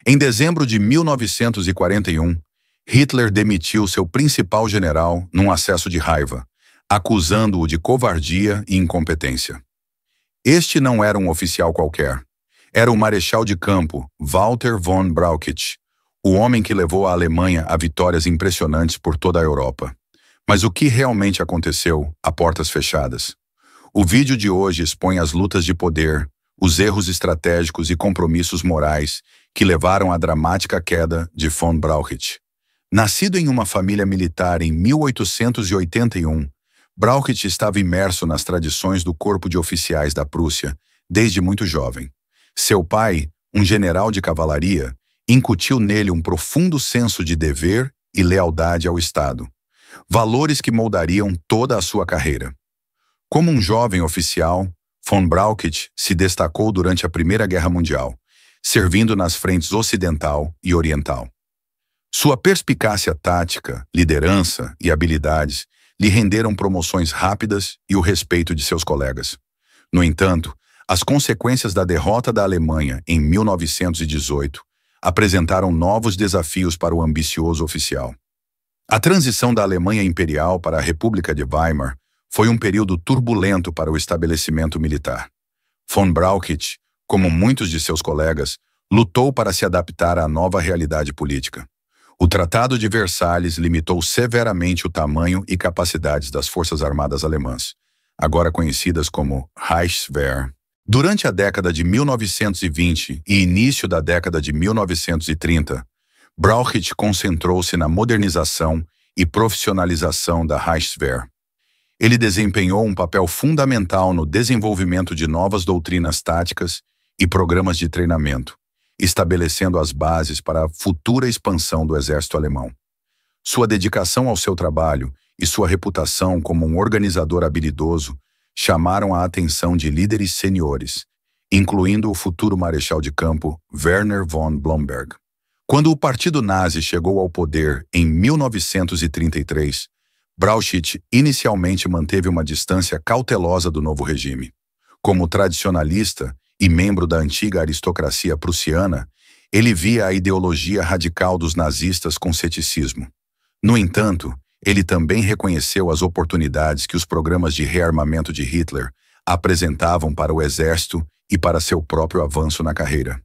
Em dezembro de 1941, Hitler demitiu seu principal general num acesso de raiva, acusando-o de covardia e incompetência. Este não era um oficial qualquer. Era o marechal de campo, Walter von Brauchitsch, o homem que levou a Alemanha a vitórias impressionantes por toda a Europa. Mas o que realmente aconteceu a portas fechadas? O vídeo de hoje expõe as lutas de poder, os erros estratégicos e compromissos morais que levaram à dramática queda de von Brauchitsch. Nascido em uma família militar em 1881, Brauchitsch estava imerso nas tradições do corpo de oficiais da Prússia desde muito jovem. Seu pai, um general de cavalaria, incutiu nele um profundo senso de dever e lealdade ao Estado, valores que moldariam toda a sua carreira. Como um jovem oficial, von Brauchitsch se destacou durante a Primeira Guerra Mundial, servindo nas frentes ocidental e oriental. Sua perspicácia tática, liderança e habilidades lhe renderam promoções rápidas e o respeito de seus colegas. No entanto, as consequências da derrota da Alemanha em 1918 apresentaram novos desafios para o ambicioso oficial. A transição da Alemanha Imperial para a República de Weimar foi um período turbulento para o estabelecimento militar. Von Brauchitsch, como muitos de seus colegas, lutou para se adaptar à nova realidade política. O Tratado de Versalhes limitou severamente o tamanho e capacidades das Forças Armadas Alemãs, agora conhecidas como Reichswehr. Durante a década de 1920 e início da década de 1930, Brauchitsch concentrou-se na modernização e profissionalização da Reichswehr. Ele desempenhou um papel fundamental no desenvolvimento de novas doutrinas táticas e programas de treinamento, estabelecendo as bases para a futura expansão do exército alemão. Sua dedicação ao seu trabalho e sua reputação como um organizador habilidoso chamaram a atenção de líderes seniores, incluindo o futuro marechal de campo Werner von Blomberg. Quando o Partido Nazi chegou ao poder em 1933, Brauchitsch inicialmente manteve uma distância cautelosa do novo regime. Como tradicionalista e membro da antiga aristocracia prussiana, ele via a ideologia radical dos nazistas com ceticismo. No entanto, ele também reconheceu as oportunidades que os programas de rearmamento de Hitler apresentavam para o exército e para seu próprio avanço na carreira.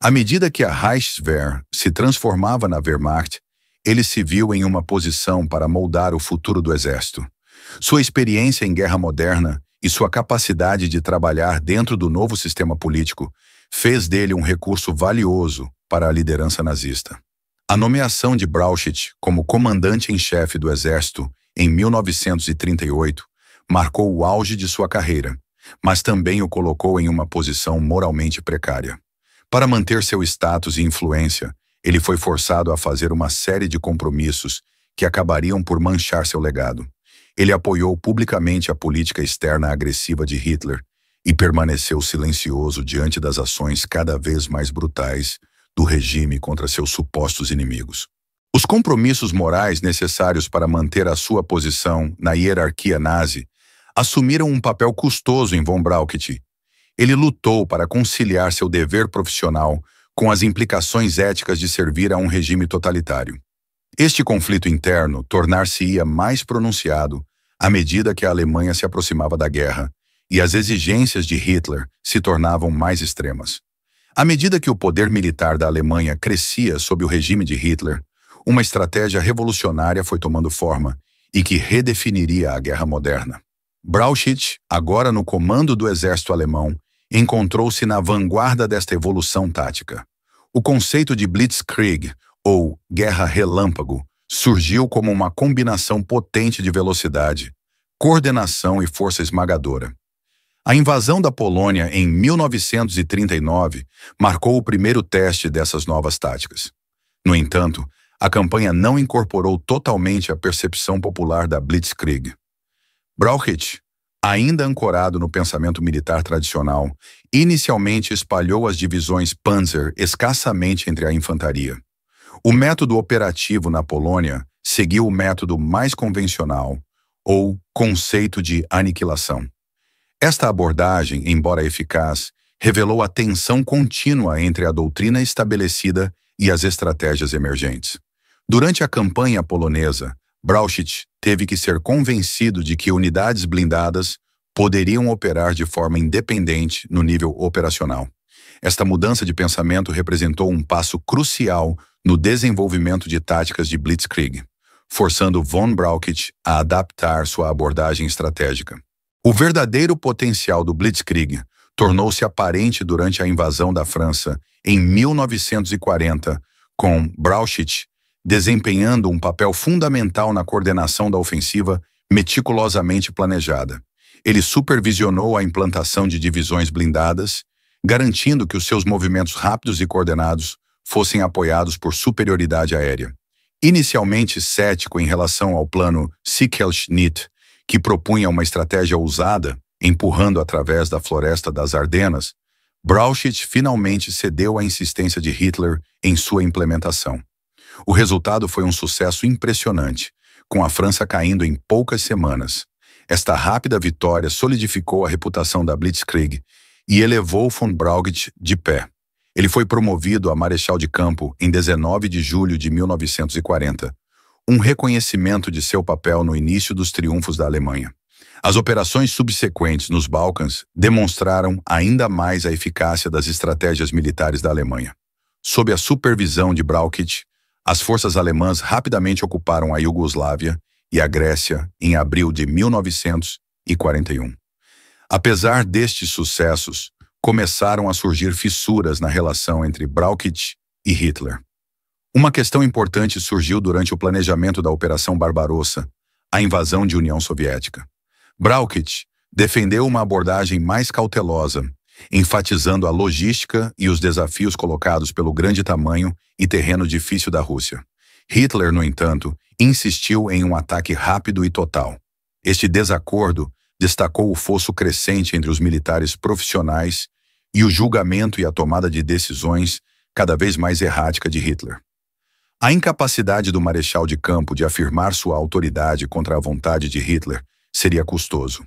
À medida que a Reichswehr se transformava na Wehrmacht, ele se viu em uma posição para moldar o futuro do exército. Sua experiência em guerra moderna e sua capacidade de trabalhar dentro do novo sistema político fez dele um recurso valioso para a liderança nazista. A nomeação de Brauchitsch como comandante em chefe do exército em 1938 marcou o auge de sua carreira, mas também o colocou em uma posição moralmente precária. Para manter seu status e influência, ele foi forçado a fazer uma série de compromissos que acabariam por manchar seu legado. Ele apoiou publicamente a política externa agressiva de Hitler e permaneceu silencioso diante das ações cada vez mais brutais do regime contra seus supostos inimigos. Os compromissos morais necessários para manter a sua posição na hierarquia nazi assumiram um papel custoso em von Brauchitsch. Ele lutou para conciliar seu dever profissional com as implicações éticas de servir a um regime totalitário. Este conflito interno tornar-se-ia mais pronunciado à medida que a Alemanha se aproximava da guerra e as exigências de Hitler se tornavam mais extremas. À medida que o poder militar da Alemanha crescia sob o regime de Hitler, uma estratégia revolucionária foi tomando forma e que redefiniria a guerra moderna. Brauchitsch, agora no comando do exército alemão, encontrou-se na vanguarda desta evolução tática. O conceito de Blitzkrieg, ou guerra relâmpago, surgiu como uma combinação potente de velocidade, coordenação e força esmagadora. A invasão da Polônia em 1939 marcou o primeiro teste dessas novas táticas. No entanto, a campanha não incorporou totalmente a percepção popular da Blitzkrieg. Brauchitsch, ainda ancorado no pensamento militar tradicional, inicialmente espalhou as divisões Panzer escassamente entre a infantaria. O método operativo na Polônia seguiu o método mais convencional, ou conceito de aniquilação. Esta abordagem, embora eficaz, revelou a tensão contínua entre a doutrina estabelecida e as estratégias emergentes. Durante a campanha polonesa, Brauchitsch teve que ser convencido de que unidades blindadas poderiam operar de forma independente no nível operacional. Esta mudança de pensamento representou um passo crucial no desenvolvimento de táticas de Blitzkrieg, forçando von Brauchitsch a adaptar sua abordagem estratégica. O verdadeiro potencial do Blitzkrieg tornou-se aparente durante a invasão da França em 1940, com Brauchitsch desempenhando um papel fundamental na coordenação da ofensiva meticulosamente planejada. Ele supervisionou a implantação de divisões blindadas, garantindo que os seus movimentos rápidos e coordenados fossem apoiados por superioridade aérea. Inicialmente cético em relação ao plano Sickles-Schnitt, que propunha uma estratégia ousada, empurrando através da floresta das Ardenas, Brauchitsch finalmente cedeu à insistência de Hitler em sua implementação. O resultado foi um sucesso impressionante, com a França caindo em poucas semanas. Esta rápida vitória solidificou a reputação da Blitzkrieg e elevou von Brauchitsch de pé. Ele foi promovido a marechal de campo em 19 de julho de 1940, um reconhecimento de seu papel no início dos triunfos da Alemanha. As operações subsequentes nos Balcãs demonstraram ainda mais a eficácia das estratégias militares da Alemanha. Sob a supervisão de Brauchitsch, as forças alemãs rapidamente ocuparam a Iugoslávia e a Grécia em abril de 1941. Apesar destes sucessos, começaram a surgir fissuras na relação entre Brauchitsch e Hitler. Uma questão importante surgiu durante o planejamento da Operação Barbarossa, a invasão de União Soviética. Brauchitsch defendeu uma abordagem mais cautelosa, enfatizando a logística e os desafios colocados pelo grande tamanho e terreno difícil da Rússia. Hitler, no entanto, insistiu em um ataque rápido e total. Este desacordo destacou o fosso crescente entre os militares profissionais e o julgamento e a tomada de decisões cada vez mais errática de Hitler. A incapacidade do marechal de campo de afirmar sua autoridade contra a vontade de Hitler seria custoso.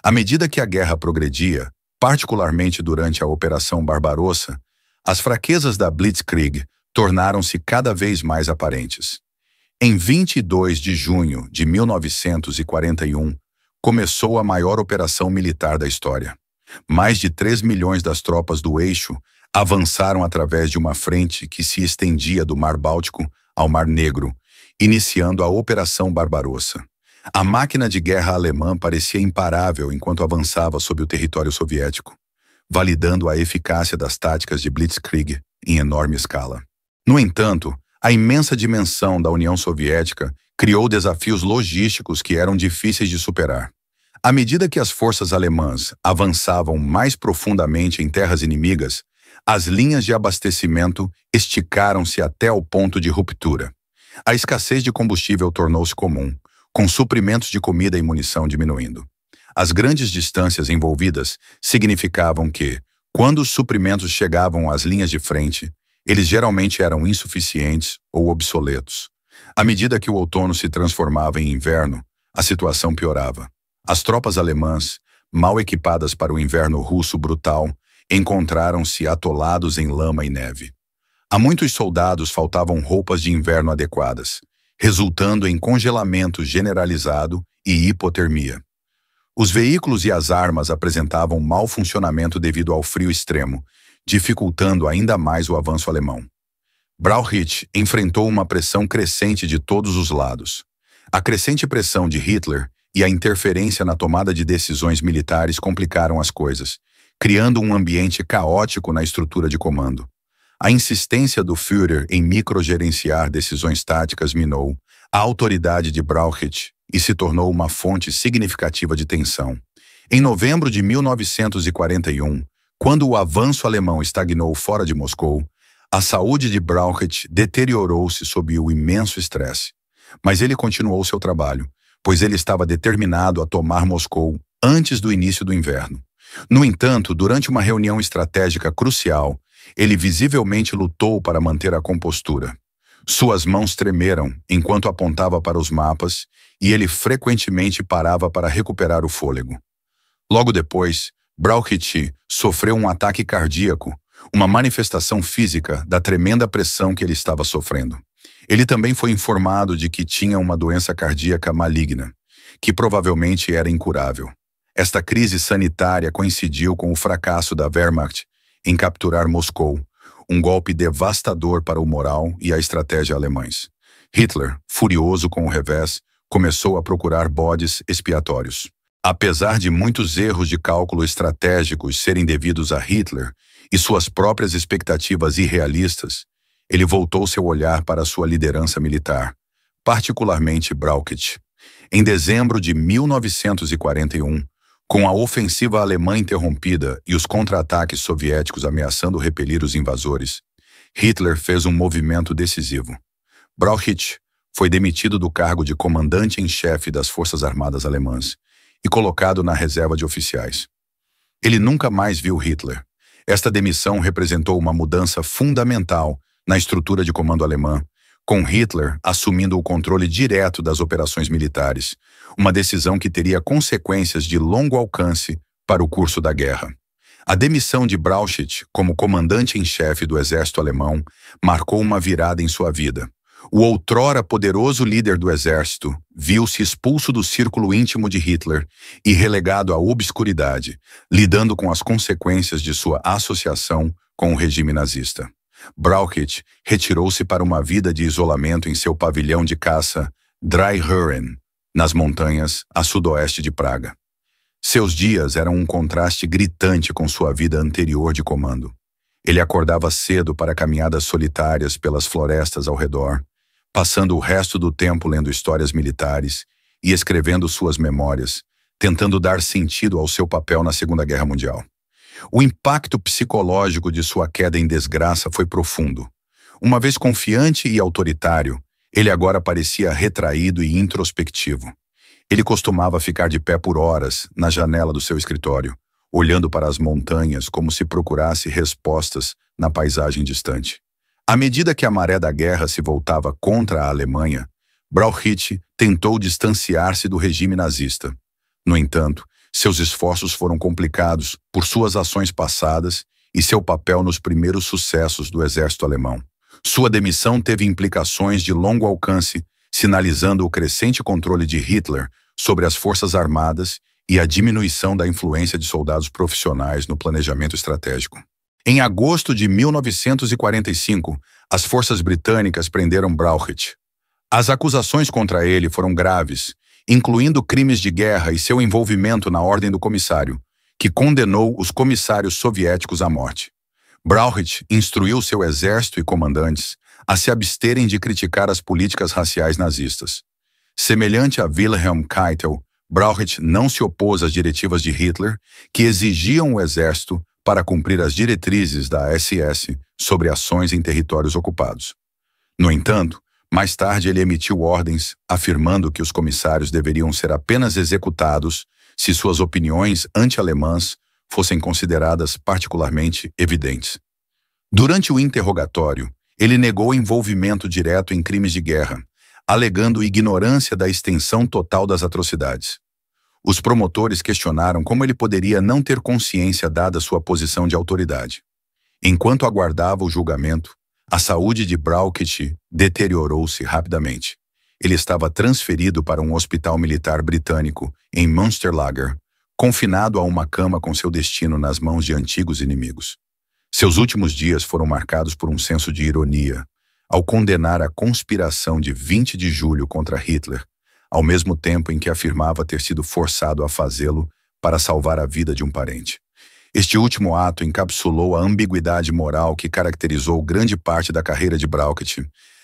À medida que a guerra progredia, particularmente durante a Operação Barbarossa, as fraquezas da Blitzkrieg tornaram-se cada vez mais aparentes. Em 22 de junho de 1941, começou a maior operação militar da história. Mais de 3 milhões das tropas do eixo avançaram através de uma frente que se estendia do Mar Báltico ao Mar Negro, iniciando a Operação Barbarossa. A máquina de guerra alemã parecia imparável enquanto avançava sobre o território soviético, validando a eficácia das táticas de Blitzkrieg em enorme escala. No entanto, a imensa dimensão da União Soviética criou desafios logísticos que eram difíceis de superar. À medida que as forças alemãs avançavam mais profundamente em terras inimigas, as linhas de abastecimento esticaram-se até o ponto de ruptura. A escassez de combustível tornou-se comum, com suprimentos de comida e munição diminuindo. As grandes distâncias envolvidas significavam que, quando os suprimentos chegavam às linhas de frente, eles geralmente eram insuficientes ou obsoletos. À medida que o outono se transformava em inverno, a situação piorava. As tropas alemãs, mal equipadas para o inverno russo brutal, encontraram-se atolados em lama e neve. A muitos soldados faltavam roupas de inverno adequadas, resultando em congelamento generalizado e hipotermia. Os veículos e as armas apresentavam mau funcionamento devido ao frio extremo, dificultando ainda mais o avanço alemão. Brauchitsch enfrentou uma pressão crescente de todos os lados. A crescente pressão de Hitler e a interferência na tomada de decisões militares complicaram as coisas, criando um ambiente caótico na estrutura de comando. A insistência do Führer em microgerenciar decisões táticas minou a autoridade de Brauchitsch e se tornou uma fonte significativa de tensão. Em novembro de 1941, quando o avanço alemão estagnou fora de Moscou, a saúde de Brauchitsch deteriorou-se sob o imenso estresse. Mas ele continuou seu trabalho, pois ele estava determinado a tomar Moscou antes do início do inverno. No entanto, durante uma reunião estratégica crucial, ele visivelmente lutou para manter a compostura. Suas mãos tremeram enquanto apontava para os mapas e ele frequentemente parava para recuperar o fôlego. Logo depois, Brauchitsch sofreu um ataque cardíaco, uma manifestação física da tremenda pressão que ele estava sofrendo. Ele também foi informado de que tinha uma doença cardíaca maligna, que provavelmente era incurável. Esta crise sanitária coincidiu com o fracasso da Wehrmacht em capturar Moscou, um golpe devastador para o moral e a estratégia alemães. Hitler, furioso com o revés, começou a procurar bodes expiatórios. Apesar de muitos erros de cálculo estratégicos serem devidos a Hitler e suas próprias expectativas irrealistas, ele voltou seu olhar para sua liderança militar, particularmente Brauchitsch. Em dezembro de 1941, com a ofensiva alemã interrompida e os contra-ataques soviéticos ameaçando repelir os invasores, Hitler fez um movimento decisivo. Brauchitsch foi demitido do cargo de comandante em chefe das Forças Armadas Alemãs e colocado na reserva de oficiais. Ele nunca mais viu Hitler. Esta demissão representou uma mudança fundamental na estrutura de comando alemã, com Hitler assumindo o controle direto das operações militares, uma decisão que teria consequências de longo alcance para o curso da guerra. A demissão de Brauchitsch como comandante em chefe do exército alemão marcou uma virada em sua vida. O outrora poderoso líder do exército viu-se expulso do círculo íntimo de Hitler e relegado à obscuridade, lidando com as consequências de sua associação com o regime nazista. Brauchitsch retirou-se para uma vida de isolamento em seu pavilhão de caça Dreihuren, nas montanhas a sudoeste de Praga. Seus dias eram um contraste gritante com sua vida anterior de comando. Ele acordava cedo para caminhadas solitárias pelas florestas ao redor, passando o resto do tempo lendo histórias militares e escrevendo suas memórias, tentando dar sentido ao seu papel na Segunda Guerra Mundial. O impacto psicológico de sua queda em desgraça foi profundo. Uma vez confiante e autoritário, ele agora parecia retraído e introspectivo. Ele costumava ficar de pé por horas na janela do seu escritório, olhando para as montanhas como se procurasse respostas na paisagem distante. À medida que a maré da guerra se voltava contra a Alemanha, Brauchitsch tentou distanciar-se do regime nazista. No entanto, seus esforços foram complicados por suas ações passadas e seu papel nos primeiros sucessos do exército alemão. Sua demissão teve implicações de longo alcance, sinalizando o crescente controle de Hitler sobre as forças armadas e a diminuição da influência de soldados profissionais no planejamento estratégico. Em agosto de 1945, as forças britânicas prenderam Brauchitsch. As acusações contra ele foram graves, incluindo crimes de guerra e seu envolvimento na Ordem do Comissário, que condenou os comissários soviéticos à morte. Brauchitsch instruiu seu exército e comandantes a se absterem de criticar as políticas raciais nazistas. Semelhante a Wilhelm Keitel, Brauchitsch não se opôs às diretivas de Hitler, que exigiam o exército para cumprir as diretrizes da SS sobre ações em territórios ocupados. No entanto, mais tarde ele emitiu ordens afirmando que os comissários deveriam ser apenas executados se suas opiniões anti-alemãs fossem consideradas particularmente evidentes. Durante o interrogatório, ele negou envolvimento direto em crimes de guerra, alegando ignorância da extensão total das atrocidades. Os promotores questionaram como ele poderia não ter consciência dada sua posição de autoridade. Enquanto aguardava o julgamento, a saúde de Brauchitsch deteriorou-se rapidamente. Ele estava transferido para um hospital militar britânico em Münsterlager, confinado a uma cama com seu destino nas mãos de antigos inimigos. Seus últimos dias foram marcados por um senso de ironia, ao condenar a conspiração de 20 de julho contra Hitler, ao mesmo tempo em que afirmava ter sido forçado a fazê-lo para salvar a vida de um parente. Este último ato encapsulou a ambiguidade moral que caracterizou grande parte da carreira de Brauchitsch,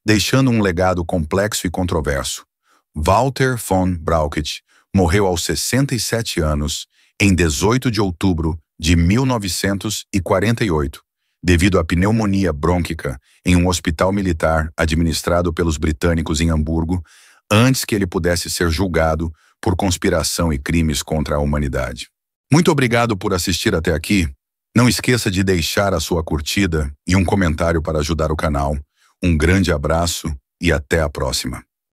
deixando um legado complexo e controverso. Walter von Brauchitsch morreu aos 67 anos, em 18 de outubro de 1948, devido à pneumonia brônquica em um hospital militar administrado pelos britânicos em Hamburgo, antes que ele pudesse ser julgado por conspiração e crimes contra a humanidade. Muito obrigado por assistir até aqui. Não esqueça de deixar a sua curtida e um comentário para ajudar o canal. Um grande abraço e até a próxima.